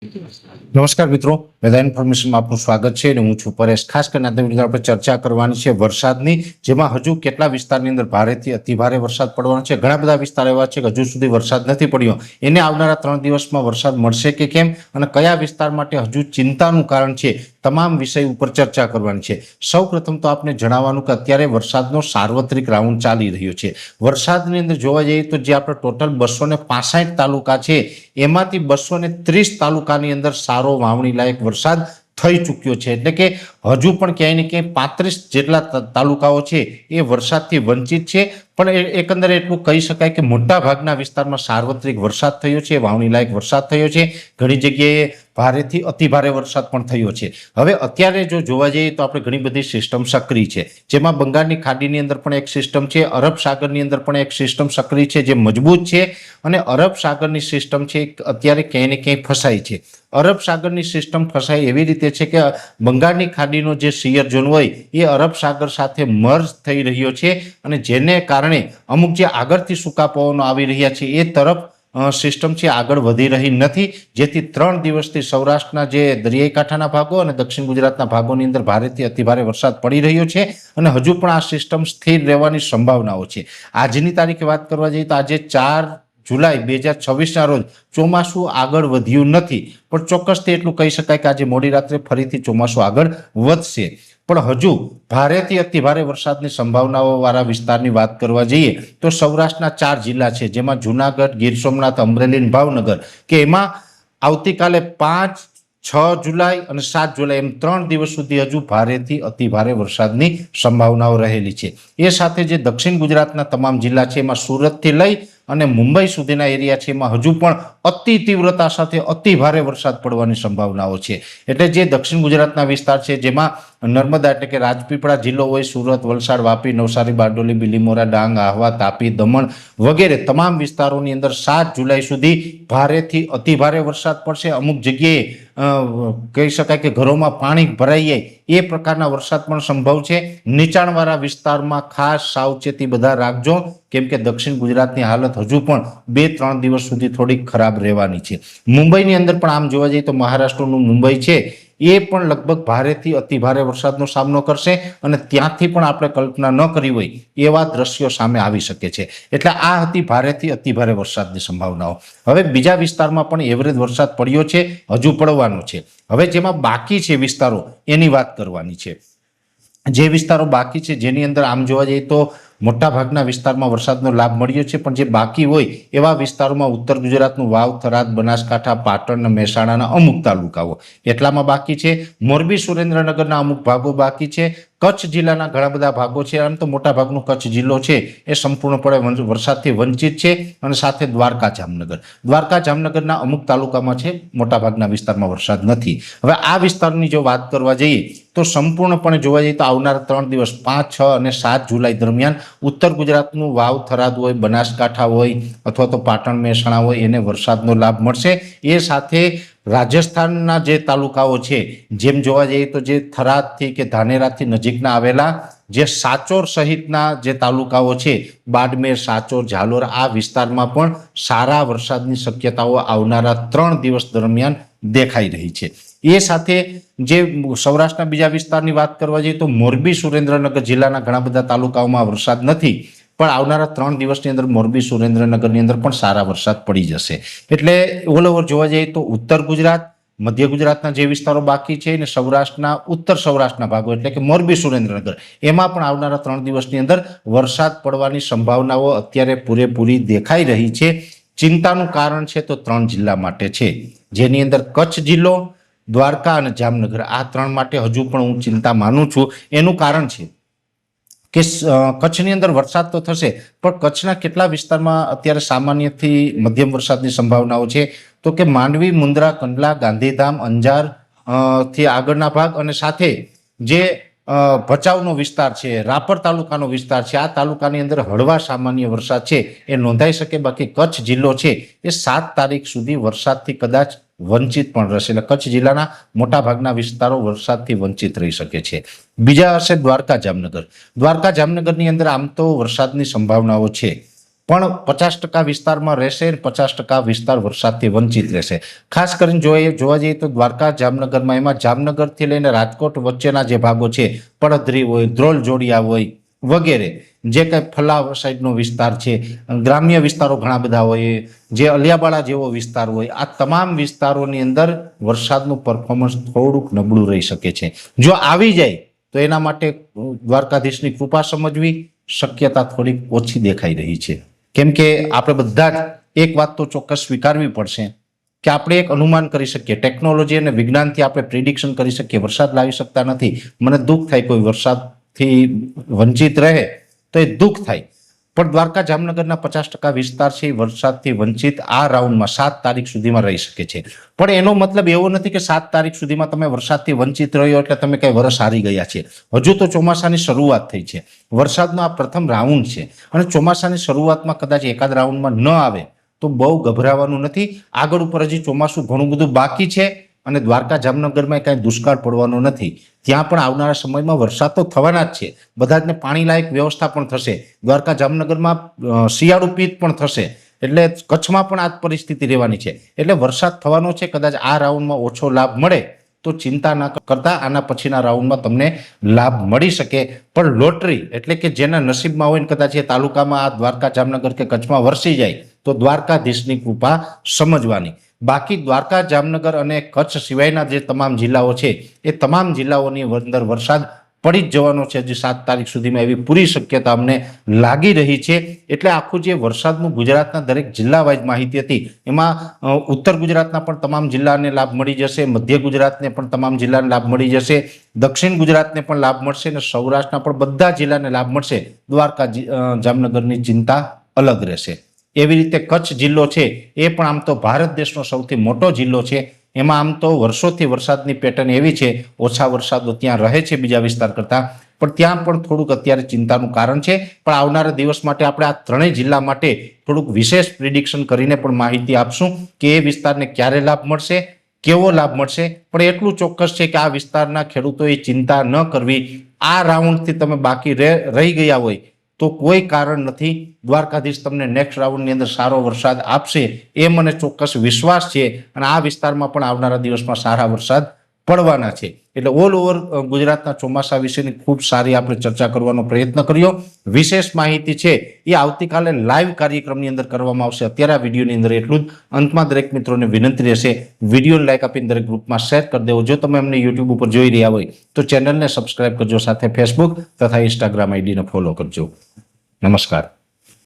નમસ્કાર મિત્રો, વેધર ઇન્ફોર્મેશનમાં આપનું સ્વાગત છે અને હું છું પરેશ। ખાસ કરીને આજના વિડીયો આપણે ચર્ચા કરવાની છે વરસાદની, જેમાં હજુ કેટલા વિસ્તારની અંદર ભારેથી અતિભારે વરસાદ પડવાનો છે। ઘણા બધા વિસ્તાર એવા છે કે હજુ સુધી વરસાદ નથી પડ્યો, એને આવનારા 3 દિવસમાં વરસાદ મળશે કે કેમ અને કયા વિસ્તાર માટે હજુ ચિંતાનું કારણ છે, તમામ વિષય ઉપર ચર્ચા કરવાની છે। સૌપ્રથમ તો આપણે જણાવવાનું કે અત્યારે વરસાદનો સાર્વત્રિક રાઉન્ડ ચાલી રહ્યો છે। વરસાદની અંદર જોવા જઈએ તો જે આપણે ટોટલ 265 તાલુકા છે એમાંથી 230 તાલુકાની અંદર સારો વાવણી લાયક વરસાદ થઈ ચૂક્યો છે, એટલે કે હજુ પણ ક્યાંય ને ક્યાંય 35 જેટલા તાલુકાઓ છે એ વરસાદથી વંચિત છે। પણ એકંદરે એટલું કહી શકાય કે મોટા ભાગના વિસ્તારમાં સાર્વત્રિક વરસાદ થયો છે, વાવણી લાયક વરસાદ થયો છે। ઘણી જગ્યાએ ભારેથી અતિભારે વરસાદ પણ થયો છે। હવે અત્યારે જો જોવા જઈએ તો આપણે ઘણી બધી સિસ્ટમ સક્રિય છે, જેમાં બંગાળની ખાડીની અંદર પણ એક સિસ્ટમ છે, અરબ સાગરની અંદર પણ એક સિસ્ટમ સક્રિય છે જે મજબૂત છે, અને અરબ સાગરની સિસ્ટમ છે અત્યારે ક્યાંય ને ક્યાંય ફસાઈ છે। અરબ સાગરની સિસ્ટમ ફસાઈ એવી રીતે છે કે બંગાળની ખાડીનો જે શિયર ઝોન હોય એ અરબ સાગર સાથે મર્જ થઈ રહ્યો છે, અને જેને કારણે અમુક જે આગળથી સૂકા પવનો આવી રહ્યા છે એ તરફ સિસ્ટમ છે આગળ વધી રહી નથી, જેથી 3 દિવસથી સૌરાષ્ટ્રના જે દરિયાઈ કાંઠાના ભાગો અને દક્ષિણ ગુજરાતના ભાગોની અંદર ભારેથી અતિભારે વરસાદ પડી રહ્યો છે, અને હજુ પણ આ સિસ્ટમ સ્થિર રહેવાની સંભાવનાઓ છે। આજની તારીખે વાત કરવા જઈએ તો આજે 4 જુલાઈ 2026ના રોજ ચોમાસું આગળ વધ્યું નથી, પણ ચોક્કસથી એટલું કહી શકાય કે આજે મોડી રાત્રે ફરીથી ચોમાસું આગળ વધશે। પણ હજુ ભારેથી અતિભારે વરસાદની સંભાવનાઓ વાળા વિસ્તારની વાત કરવા જઈએ તો સૌરાષ્ટ્રના 4 જિલ્લા છે, જેમાં જુનાગઢ, ગીર સોમનાથ, અમરેલી અને ભાવનગર, કે એમાં આવતીકાલે 5, 6 જુલાઈ અને 7 જુલાઈ એમ 3 દિવસ સુધી હજુ ભારેથી અતિભારે વરસાદની સંભાવનાઓ રહેલી છે। એ સાથે જે દક્ષિણ ગુજરાતના તમામ જિલ્લા છે એમાં સુરતથી લઈ અને મુંબઈ સુધીના એરિયા છે એમાં હજુ પણ અતિ તીવ્રતા સાથે અતિ ભારે વરસાદ પડવાની સંભાવનાઓ છે। એટલે જે દક્ષિણ ગુજરાતના વિસ્તાર છે જેમાં નર્મદા એટલે કે રાજપીપળા જિલ્લો હોય, સુરત, વલસાડ, વાપી, નવસારી, બારડોલી, બિલીમોરા, ડાંગ, આહવા, તાપી, દમણ વગેરે તમામ વિસ્તારોની અંદર 7 જુલાઈ સુધી ભારેથી અતિભારે વરસાદ પડશે। અમુક જગ્યાએ કહી શકાય કે ઘરોમાં પાણી ભરાઈ જાય એ પ્રકારના વરસાદ પણ સંભવ છે। નીચાણવાળા વિસ્તારમાં ખાસ સાવચેતી બધા રાખજો, કેમ કે દક્ષિણ ગુજરાતની હાલત હજુ પણ 2-3 દિવસ સુધી થોડીક ખરાબ રહેવાની છે। મુંબઈની અંદર પણ આમ જોવા જઈએ તો મહારાષ્ટ્રનું મુંબઈ છે એ પણ લગભગ ભારેથી અતિભારે વરસાદનો સામનો કરશે, અને ત્યાંથી પણ આપણે કલ્પના ન કરી હોય એવા દ્રશ્યો સામે આવી શકે છે। એટલે આ હતી ભારેથી અતિભારે વરસાદની સંભાવનાઓ। હવે બીજા વિસ્તારમાં પણ એવરેજ વરસાદ પડ્યો છે, હજુ પડવાનો છે। હવે જેમાં બાકી છે વિસ્તારો એની વાત કરવાની છે। જે વિસ્તારો બાકી છે જેની અંદર આમ જોવા જઈએ તો મોટા ભાગના વિસ્તારમાં વરસાદનો લાભ મળ્યો છે, પણ જે બાકી હોય એવા વિસ્તારોમાં ઉત્તર ગુજરાતનું વાવ, થરાદ, બનાસકાંઠા, પાટણ, મહેસાણાના અમુક તાલુકાઓ એટલામાં બાકી છે। મોરબી, સુરેન્દ્રનગરના અમુક ભાગો બાકી છે। કચ્છ જિલ્લાના ઘણા બધા ભાગો છે, આમ તો મોટા ભાગનો કચ્છ જિલ્લો છે એ સંપૂર્ણપણે વરસાદથી વંચિત છે, અને સાથે દ્વારકા જામનગરના અમુક તાલુકામાં છે, મોટા ભાગના વિસ્તારમાં વરસાદ નથી। હવે આ વિસ્તારની જો વાત કરવા જઈએ તો સંપૂર્ણપણે જોવા જઈએ તો આવનારા 3 દિવસ 5, 6 અને 7 જુલાઈ દરમિયાન ઉત્તર ગુજરાતનું વાવ, થરાદ હોય, બનાસકાંઠા હોય અથવા તો પાટણ, મહેસાણા હોય એને વરસાદનો લાભ મળશે। એ સાથે રાજસ્થાનના જે તાલુકાઓ છે, જેમ જોવા જઈએ તો જે થરાદથી કે ધાનેરાથી નજીકના આવેલા જે સાચોર સહિતના જે તાલુકાઓ છે, બાડમેર, સાચોર, ઝાલોર, આ વિસ્તારમાં પણ સારા વરસાદની શક્યતાઓ આવનારા 3 દિવસ દરમિયાન દેખાઈ રહી છે। એ સાથે જે સૌરાષ્ટ્રના બીજા વિસ્તારની વાત કરવા જઈએ તો મોરબી, સુરેન્દ્રનગર જિલ્લાના ઘણા બધા તાલુકાઓમાં વરસાદ નથી, પણ આવનારા 3 દિવસની અંદર મોરબી, સુરેન્દ્રનગરની અંદર પણ સારા વરસાદ પડી જશે। એટલે ઓલ ઓવર જોવા જઈએ તો ઉત્તર ગુજરાત, મધ્ય ગુજરાતના જે વિસ્તારો બાકી છે અને સૌરાષ્ટ્રના ઉત્તર સૌરાષ્ટ્રના ભાગો એટલે કે મોરબી, સુરેન્દ્રનગર એમાં પણ આવનારા 3 દિવસની અંદર વરસાદ પડવાની સંભાવનાઓ અત્યારે પૂરેપૂરી દેખાઈ રહી છે। ચિંતાનું કારણ છે તો 3 જિલ્લા માટે છે, જેની અંદર કચ્છ જિલ્લો, દ્વારકા અને જામનગર, આ 3 માટે હજુ પણ હું ચિંતા માનું છું। એનું કારણ છે કે કચ્છની અંદર વરસાદ તો થશે, પણ કચ્છના કેટલા વિસ્તારમાં અત્યારે સામાન્યથી મધ્યમ વરસાદની સંભાવનાઓ છે, તો કે માંડવી, મુન્દ્રા, કંડલા, ગાંધીધામ, અંજાર થી આગળના ભાગ, અને સાથે જે ભચાઉનો વિસ્તાર છે, રાપર તાલુકાનો વિસ્તાર છે, આ તાલુકાની અંદર હળવા સામાન્ય વરસાદ છે એ નોંધાઈ શકે। બાકી કચ્છ જિલ્લો છે એ 7 તારીખ સુધી વરસાદથી કદાચ વંચિત પણ રહેશે, એટલે કચ્છ જિલ્લાના મોટા ભાગના વિસ્તારો વરસાદથી વંચિત રહી શકે છે। બીજા હશે દ્વારકા જામનગરની અંદર આમ તો વરસાદની સંભાવનાઓ છે, પણ 50% વિસ્તારમાં રહેશે અને 50% વિસ્તાર વરસાદથી વંચિત રહેશે. ખાસ કરીને જોવા જઈએ તો દ્વારકા જામનગરમાં એમાં જામનગરથી લઈને રાજકોટ વચ્ચેના જે ભાગો છે, પડધરી હોય, ધ્રોલ જોડિયા હોય વગેરે, જે કંઈ ફલાવ સાઈડનો વિસ્તાર છે, ગ્રામ્ય વિસ્તારો ઘણા બધા હોય, જે અલિયાબાળા જેવો વિસ્તાર હોય, આ તમામ વિસ્તારોની અંદર વરસાદનું પરફોર્મન્સ થોડુંક નબળું રહી શકે છે. જો આવી જાય તો એના માટે દ્વારકાધીશની કૃપા સમજવી શક્યતા થોડીક ઓછી દેખાઈ રહી છે. કેમ કે આપણે બધા જ એક વાત તો ચોક્કસ સ્વીકારવી પડશે કે આપણે એક અનુમાન કરી શકીએ, ટેકનોલોજી અને વિજ્ઞાનથી આપણે પ્રિડિક્શન કરી શકીએ, વરસાદ લાવી શકતા નથી. મને દુઃખ થાય કોઈ વરસાદથી વંચિત રહે તો એ દુઃખ થાય, પણ દ્વારકા જામનગરના 50% વિસ્તાર છે એ વરસાદથી વંચિત આ રાઉન્ડમાં 7 તારીખ સુધીમાં રહી શકે છે. પણ એનો મતલબ એવો નથી કે 7 તારીખ સુધીમાં તમે વરસાદથી વંચિત રહ્યો એટલે તમે કઈ વરસ હારી ગયા છે. હજુ તો ચોમાસાની શરૂઆત થઈ છે, વરસાદનો આ પ્રથમ રાઉન્ડ છે અને ચોમાસાની શરૂઆતમાં કદાચ એકાદ રાઉન્ડમાં ન આવે તો બહુ ગભરાવાનું નથી. આગળ ઉપર હજી ચોમાસું ઘણું બધું બાકી છે અને દ્વારકા જામનગરમાં કાંઈ દુષ્કાળ પડવાનો નથી. ત્યાં પણ આવનારા સમયમાં વરસાદ તો થવાના જ છે, બધા જને પાણી લાયક વ્યવસ્થા પણ થશે. દ્વારકા જામનગરમાં શિયાળુ પિત્ત પણ થશે, એટલે કચ્છમાં પણ આ જ પરિસ્થિતિ રહેવાની છે. એટલે વરસાદ થવાનો છે. કદાચ આ રાઉન્ડમાં ઓછો લાભ મળે તો ચિંતા ના કરતા આના પછીના રાઉન્ડમાં તમને લાભ મળી શકે. પણ લોટરી એટલે કે જેના નસીબમાં હોય ને કદાચ એ તાલુકામાં આ દ્વારકા જામનગર કે કચ્છમાં વરસી જાય તો દ્વારકાધીશની કૃપા સમજવાની. બાકી દ્વારકા જામનગર અને કચ્છ સિવાયના જે તમામ જિલ્લાઓ છે એ તમામ જિલ્લાઓની અંદર વરસાદ પડી જ જવાનો છે. હજી 7 તારીખ સુધીમાં એવી પૂરી શક્યતા અમને લાગી રહી છે. એટલે આખું જે વરસાદનું ગુજરાતના દરેક જિલ્લા વાઇઝ માહિતી હતી એમાં ઉત્તર ગુજરાતના પણ તમામ જિલ્લાને લાભ મળી જશે, મધ્ય ગુજરાતને પણ તમામ જિલ્લાને લાભ મળી જશે, દક્ષિણ ગુજરાતને પણ લાભ મળશે અને સૌરાષ્ટ્રના પણ બધા જિલ્લાને લાભ મળશે. દ્વારકા જામનગરની ચિંતા અલગ રહેશે. એવી રીતે કચ્છ જિલ્લો છે એ પણ આમ તો ભારત દેશનો સૌથી મોટો જિલ્લો છે. એમાં આમ તો વર્ષોથી વરસાદની પેટર્ન એવી છે, ઓછા વરસાદો ત્યાં રહે છે બીજા વિસ્તાર કરતાં, પણ ત્યાં પણ થોડુંક અત્યારે ચિંતાનું કારણ છે. પણ આવનારા દિવસ માટે આપણે આ ત્રણેય જિલ્લા માટે થોડુંક વિશેષ પ્રિડિક્શન કરીને પણ માહિતી આપશું કે એ વિસ્તારને ક્યારે લાભ મળશે, કેવો લાભ મળશે. પણ એટલું ચોક્કસ છે કે આ વિસ્તારના ખેડૂતોએ ચિંતા ન કરવી. આ રાઉન્ડથી તમે બાકી રહી ગયા હોય તો કોઈ કારણ નથી. દ્વારકાધીશ તમને નેક્સ્ટ રાઉન્ડની અંદર સારો વરસાદ આપશે એ મને ચોક્કસ વિશ્વાસ છે અને આ વિસ્તારમાં પણ આવનારા દિવસમાં સારા વરસાદ પડવાના છે. એટલે ઓલ ઓવર ગુજરાતના ચોમાસા વિશેની ખૂબ સારી આપણે ચર્ચા કરવાનો પ્રયત્ન કર્યો. વિશેષ માહિતી છે એ આવતીકાલે લાઈવ કાર્યક્રમની અંદર કરવામાં આવશે. અત્યારે આ વિડીયોની અંદર એટલું જ. અંતમાં દરેક મિત્રોને વિનંતી રહેશે, વિડીયોને લાઈક આપીને દરેક ગ્રુપમાં શેર કરી દેવો. જો તમે અમને યુટ્યુબ ઉપર જોઈ રહ્યા હોય તો ચેનલને સબસ્ક્રાઇબ કરજો, સાથે ફેસબુક તથા ઇન્સ્ટાગ્રામ આઈડીને ફોલો કરજો. નમસ્કાર.